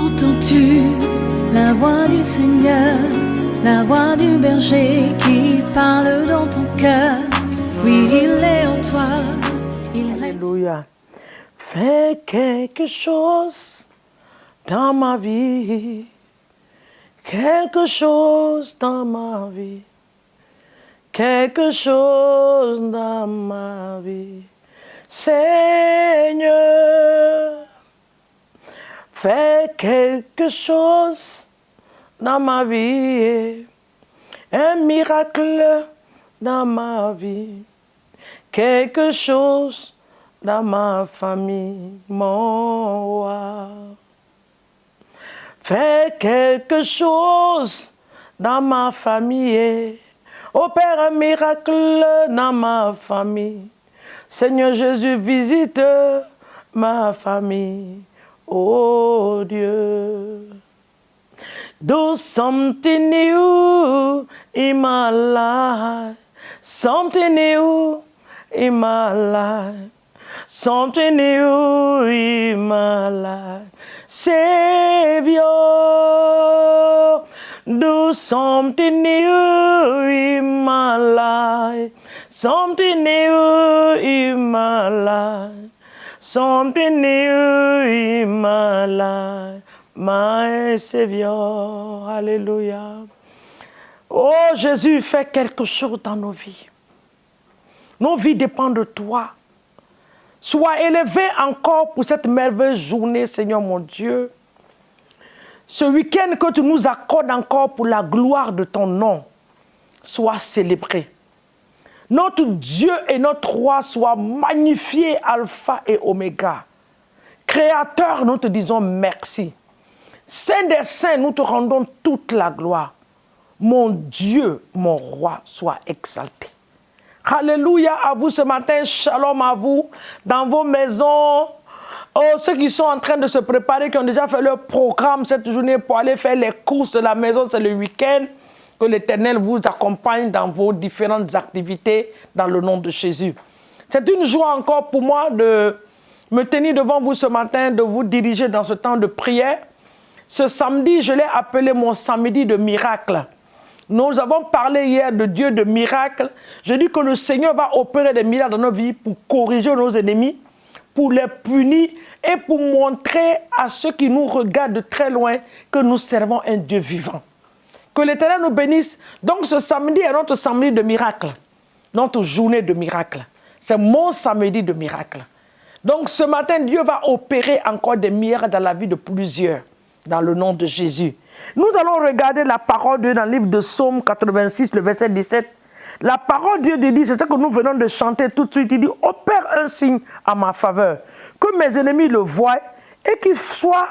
Entends-tu la voix du Seigneur, la voix du berger qui parle dans ton cœur? Oui, il est en toi. Alléluia. Fais quelque chose dans ma vie. Quelque chose dans ma vie. Quelque chose dans ma vie. Seigneur, fais quelque chose dans ma vie. Un miracle dans ma vie. Quelque chose dans ma famille, mon roi. Fais quelque chose dans ma famille. Opère un miracle dans ma famille. Seigneur Jésus, visite ma famille. Oh Dieu. Do something new in my life. Something new in my life. Something new in my life. Savior, do something new in my life. Something new in my life. Something new in my life. My Savior, Alléluia. Oh Jésus, fais quelque chose dans nos vies. Nos vies dépendent de toi. Sois élevé encore pour cette merveilleuse journée, Seigneur mon Dieu. Ce week-end que tu nous accordes encore pour la gloire de ton nom, soit célébré. Notre Dieu et notre roi soient magnifiés, Alpha et Oméga. Créateur, nous te disons merci. Saint des saints, nous te rendons toute la gloire. Mon Dieu, mon roi, sois exalté. Alléluia à vous ce matin, shalom à vous, dans vos maisons. Oh, ceux qui sont en train de se préparer, qui ont déjà fait leur programme cette journée pour aller faire les courses de la maison, c'est le week-end. Que l'Éternel vous accompagne dans vos différentes activités, dans le nom de Jésus. C'est une joie encore pour moi de me tenir devant vous ce matin, de vous diriger dans ce temps de prière. Ce samedi, je l'ai appelé mon samedi de miracle. Nous avons parlé hier de Dieu de miracles. Je dis que le Seigneur va opérer des miracles dans nos vies pour corriger nos ennemis, pour les punir et pour montrer à ceux qui nous regardent de très loin que nous servons un Dieu vivant. Que l'Éternel nous bénisse. Donc ce samedi est notre samedi de miracle, notre journée de miracle. C'est mon samedi de miracle. Donc ce matin, Dieu va opérer encore des miracles dans la vie de plusieurs, dans le nom de Jésus. Nous allons regarder la parole de Dieu dans le livre de Psaume 86, le verset 17. La parole de Dieu dit, c'est ce que nous venons de chanter tout de suite. Il dit, opère un signe à ma faveur, que mes ennemis le voient et qu'ils soient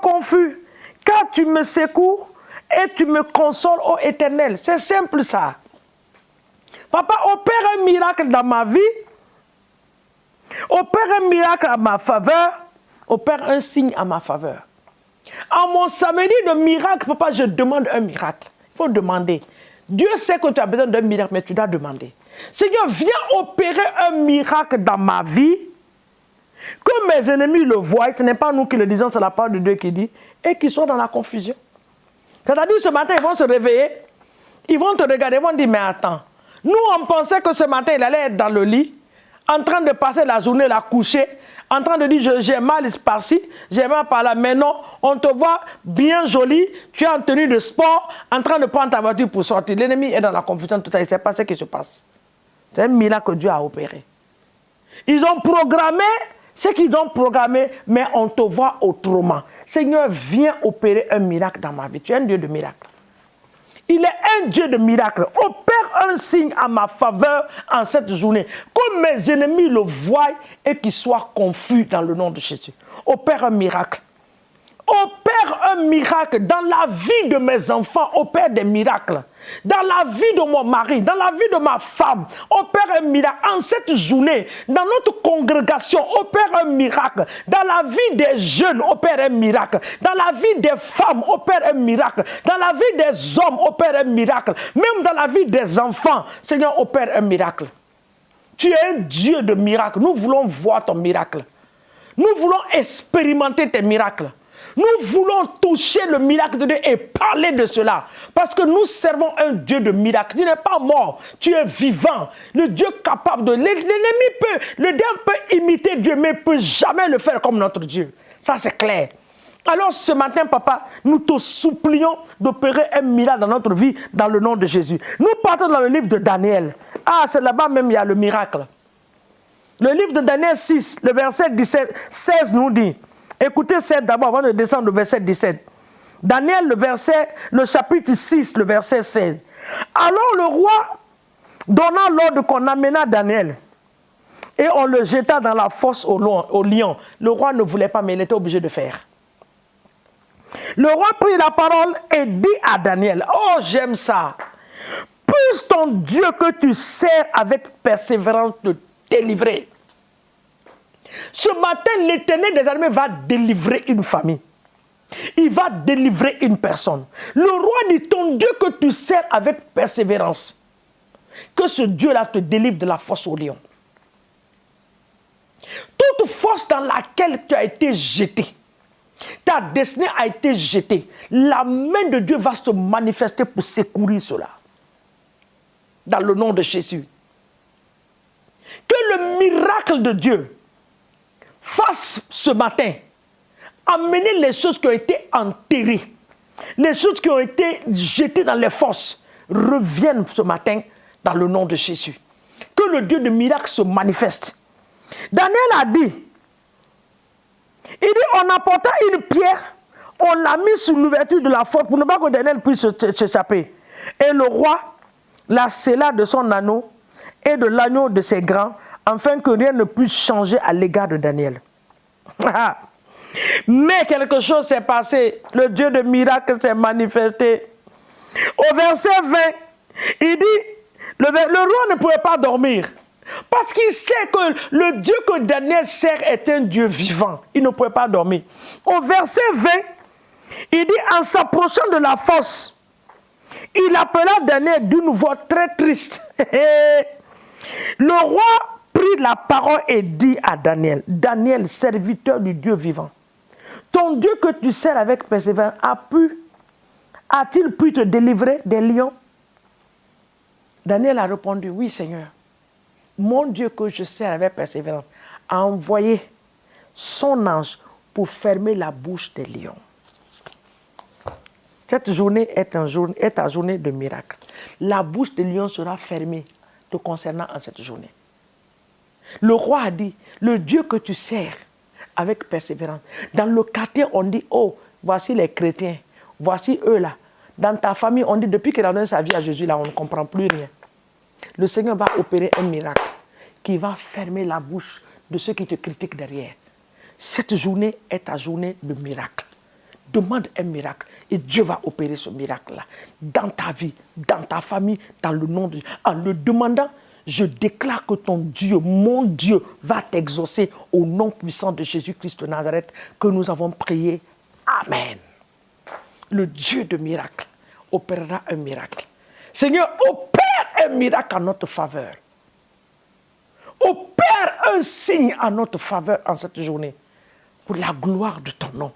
confus. Car tu me secours et tu me consoles, ô Éternel. C'est simple ça. Papa, opère un miracle dans ma vie. Opère un miracle à ma faveur. Opère un signe à ma faveur. En mon samedi de miracle, papa, je demande un miracle. Il faut demander. Dieu sait que tu as besoin d'un miracle, mais tu dois demander. Seigneur, viens opérer un miracle dans ma vie. Que mes ennemis le voient. Ce n'est pas nous qui le disons, c'est la parole de Dieu qui dit. Et qu'ils soient dans la confusion. C'est-à-dire, ce matin, ils vont se réveiller. Ils vont te regarder, ils vont dire, mais attends. Nous, on pensait que ce matin, il allait être dans le lit, en train de passer la journée, la coucher, en train de dire, j'ai mal par-ci, j'ai mal par là. Mais non, on te voit bien jolie, tu es en tenue de sport, en train de prendre ta voiture pour sortir. L'ennemi est dans la confusion, tout ça, il ne sait pas ce qui se passe. C'est un miracle que Dieu a opéré. Ils ont programmé ce qu'ils ont programmé, mais on te voit autrement. Seigneur, viens opérer un miracle dans ma vie. Tu es un Dieu de miracle. Il est un Dieu de miracle. Opère un signe à ma faveur en cette journée. Que mes ennemis le voient et qu'ils soient confus dans le nom de Jésus. Opère un miracle. Opère un miracle dans la vie de mes enfants. Opère des miracles. Dans la vie de mon mari, dans la vie de ma femme, opère un miracle. En cette journée, dans notre congrégation, opère un miracle. Dans la vie des jeunes, opère un miracle. Dans la vie des femmes, opère un miracle. Dans la vie des hommes, opère un miracle. Même dans la vie des enfants, Seigneur, opère un miracle. Tu es un Dieu de miracles. Nous voulons voir ton miracle. Nous voulons expérimenter tes miracles. Nous voulons toucher le miracle de Dieu et parler de cela. Parce que nous servons un Dieu de miracle. Tu n'es pas mort, tu es vivant. Le Dieu capable de... L'ennemi peut, le diable peut imiter Dieu, mais ne peut jamais le faire comme notre Dieu. Ça, c'est clair. Alors, ce matin, papa, nous te supplions d'opérer un miracle dans notre vie, dans le nom de Jésus. Nous partons dans le livre de Daniel. Ah, c'est là-bas même, il y a le miracle. Le livre de Daniel 6, le verset 16 nous dit... Écoutez 7 d'abord avant de descendre au verset 17. Daniel, le chapitre 6, le verset 16. Alors le roi donna l'ordre qu'on amena Daniel et on le jeta dans la fosse au lion. Le roi ne voulait pas, mais il était obligé de faire. Le roi prit la parole et dit à Daniel, oh j'aime ça, puisse ton Dieu que tu sers avec persévérance te délivrer. Ce matin, l'Éternel des armées va délivrer une famille. Il va délivrer une personne. Le roi dit, ton Dieu que tu sers avec persévérance, que ce Dieu-là te délivre de la fosse au lion. Toute force dans laquelle tu as été jeté, ta destinée a été jetée, la main de Dieu va se manifester pour secourir cela. Dans le nom de Jésus. Que le miracle de Dieu fasse ce matin, amener les choses qui ont été enterrées, les choses qui ont été jetées dans les fosses, reviennent ce matin dans le nom de Jésus. Que le Dieu de miracle se manifeste. Daniel a dit, il dit, on apporta une pierre, on l'a mis sur l'ouverture de la fosse pour ne pas que Daniel puisse s'échapper. Et le roi la scella de son anneau et de l'agneau de ses grands, afin que rien ne puisse changer à l'égard de Daniel. Mais quelque chose s'est passé. Le Dieu de miracle s'est manifesté. Au verset 20, il dit, le roi ne pouvait pas dormir. Parce qu'il sait que le Dieu que Daniel sert est un Dieu vivant. Il ne pouvait pas dormir. Au verset 20, il dit, en s'approchant de la fosse, il appela Daniel d'une voix très triste. Le roi prit la parole et dit à Daniel, Daniel, serviteur du Dieu vivant, ton Dieu que tu sers avec persévérance a-t-il pu te délivrer des lions? Daniel a répondu, oui Seigneur, mon Dieu que je sers avec persévérance a envoyé son ange pour fermer la bouche des lions. Cette journée est ta journée de miracle. La bouche des lions sera fermée te concernant en cette journée. Le roi a dit, le Dieu que tu sers avec persévérance. Dans le quartier, on dit, oh, voici les chrétiens, voici eux là. Dans ta famille, on dit, depuis qu'il a donné sa vie à Jésus là, on ne comprend plus rien. Le Seigneur va opérer un miracle qui va fermer la bouche de ceux qui te critiquent derrière. Cette journée est ta journée de miracle. Demande un miracle et Dieu va opérer ce miracle-là dans ta vie, dans ta famille, dans le nom de Dieu. En le demandant, je déclare que ton Dieu, mon Dieu, va t'exaucer au nom puissant de Jésus-Christ de Nazareth que nous avons prié. Amen. Le Dieu de miracle opérera un miracle. Seigneur, opère un miracle en notre faveur. Opère un signe en notre faveur en cette journée pour la gloire de ton nom,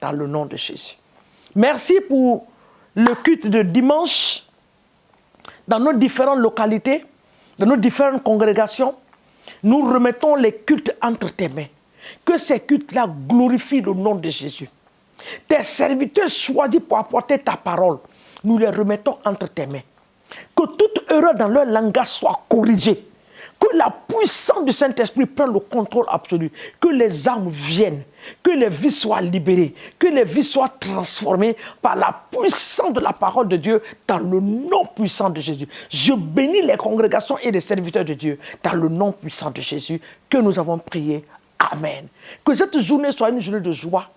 dans le nom de Jésus. Merci pour le culte de dimanche dans nos différentes localités, dans nos différentes congrégations. Nous remettons les cultes entre tes mains. Que ces cultes-là glorifient le nom de Jésus. Tes serviteurs choisis pour apporter ta parole, nous les remettons entre tes mains. Que toute erreur dans leur langage soit corrigée. Que la puissance du Saint-Esprit prenne le contrôle absolu. Que les âmes viennent. Que les vies soient libérées. Que les vies soient transformées par la puissance de la parole de Dieu dans le nom puissant de Jésus. Je bénis les congrégations et les serviteurs de Dieu dans le nom puissant de Jésus que nous avons prié. Amen. Que cette journée soit une journée de joie.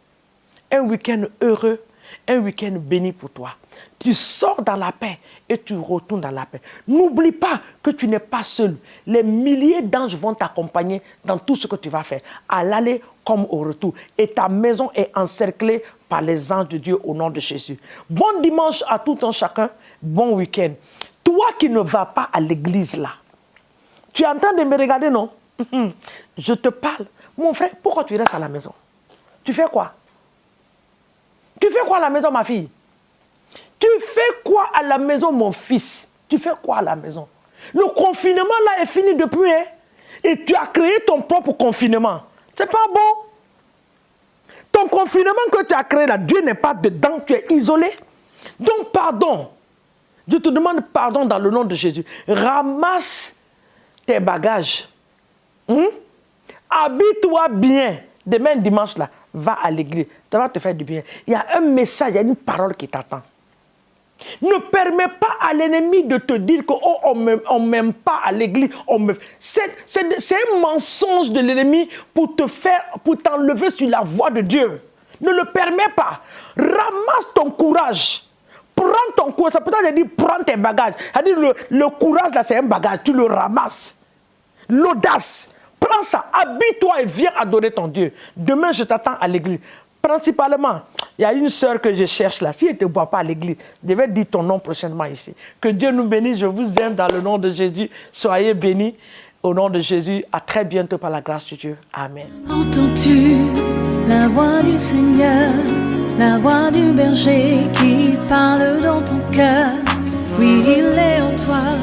Un week-end heureux. Un week-end béni pour toi. Tu sors dans la paix et tu retournes dans la paix. N'oublie pas que tu n'es pas seul. Les milliers d'anges vont t'accompagner dans tout ce que tu vas faire, à l'aller comme au retour. Et ta maison est encerclée par les anges de Dieu au nom de Jésus. Bon dimanche à tout un chacun. Bon week-end. Toi qui ne vas pas à l'église là, tu es en train de me regarder, non? Je te parle Mon frère, pourquoi tu restes à la maison? Tu fais quoi? Tu fais quoi à la maison, ma fille? Tu fais quoi à la maison, mon fils? Tu fais quoi à la maison? Le confinement là est fini depuis, hein? Et tu as créé ton propre confinement. C'est pas bon. Ton confinement que tu as créé là, Dieu n'est pas dedans, tu es isolé. Donc pardon. Je te demande pardon dans le nom de Jésus. Ramasse tes bagages. Habille-toi bien. Demain dimanche là, va à l'église. Ça va te faire du bien. Il y a un message, il y a une parole qui t'attend. Ne permets pas à l'ennemi de te dire que oh, on m'aime pas à l'église. C'est un mensonge de l'ennemi pour t'enlever sur la voie de Dieu. Ne le permets pas. Ramasse ton courage. Prends ton courage. Ça peut-être dire prends tes bagages. C'est-à-dire le courage là c'est un bagage. Tu le ramasses. L'audace. Prends ça. Habille-toi et viens adorer ton Dieu. Demain je t'attends à l'église. Principalement, il y a une sœur que je cherche là. Si elle ne te voit pas à l'église, je vais dire ton nom prochainement ici. Que Dieu nous bénisse. Je vous aime dans le nom de Jésus. Soyez bénis au nom de Jésus. À très bientôt par la grâce de Dieu. Amen. Entends-tu la voix du Seigneur, la voix du berger qui parle dans ton cœur? Oui, il est en toi.